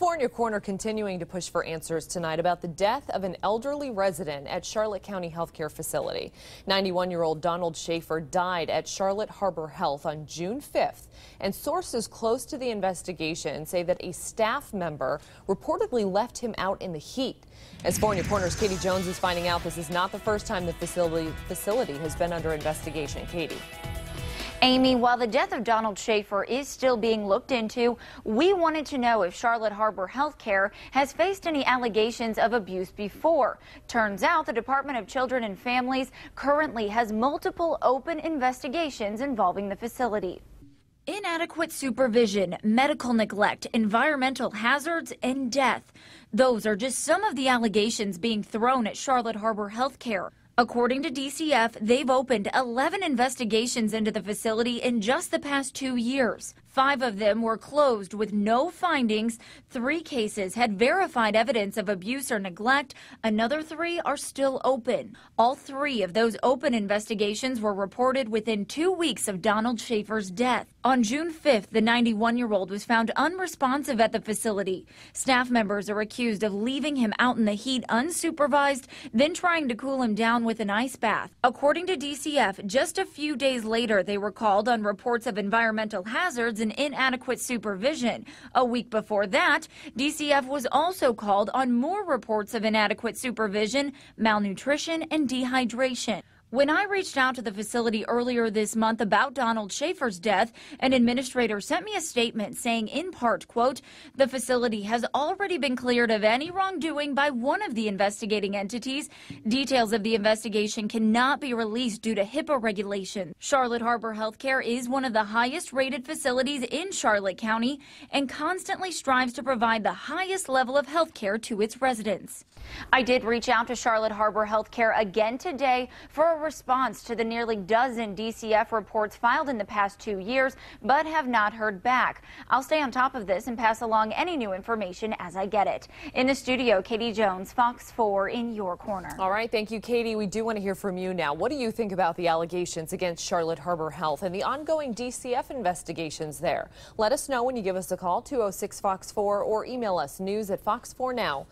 Four in Your Corner continuing to push for answers tonight about the death of an elderly resident at Charlotte County Healthcare Facility. 91-year-old Donald Schaefer died at Charlotte Harbor Health on June 5th, and sources close to the investigation say that a staff member reportedly left him out in the heat. As Four in Your Corner's Katie Jones is finding out, this is not the first time the facility has been under investigation. Katie. Amy, while the death of Donald Schaefer is still being looked into, we wanted to know if Charlotte Harbor Healthcare has faced any allegations of abuse before. Turns out the Department of Children and Families currently has multiple open investigations involving the facility. Inadequate supervision, medical neglect, environmental hazards, and death. Those are just some of the allegations being thrown at Charlotte Harbor Healthcare. According to DCF, they've opened 11 investigations into the facility in just the past 2 years. 5 of them were closed with no findings. 3 cases had verified evidence of abuse or neglect. Another 3 are still open. All 3 of those open investigations were reported within 2 weeks of Donald Schaefer's death. On June 5th, the 91-year-old was found unresponsive at the facility. Staff members are accused of leaving him out in the heat unsupervised, then trying to cool him down with an ice bath. According to DCF, just a few days later, they were called on reports of environmental hazards and inadequate supervision. A week before that, DCF was also called on more reports of inadequate supervision, malnutrition, and dehydration. When I reached out to the facility earlier this month about Donald Schaefer's death, an administrator sent me a statement saying, in part, quote, "The facility has already been cleared of any wrongdoing by one of the investigating entities. Details of the investigation cannot be released due to HIPAA regulations." Charlotte Harbor Healthcare is one of the highest rated facilities in Charlotte County and constantly strives to provide the highest level of health care to its residents. I did reach out to Charlotte Harbor Healthcare again today for a response to the nearly dozen DCF reports filed in the past 2 years, but have not heard back. I'll stay on top of this and pass along any new information as I get it. In the studio, Katie Jones, Fox 4 in your corner. All right, thank you, Katie. We do want to hear from you now. What do you think about the allegations against Charlotte Harbor Health and the ongoing DCF investigations there? Let us know when you give us a call, 206-FOX4, or email us news@fox4now.com.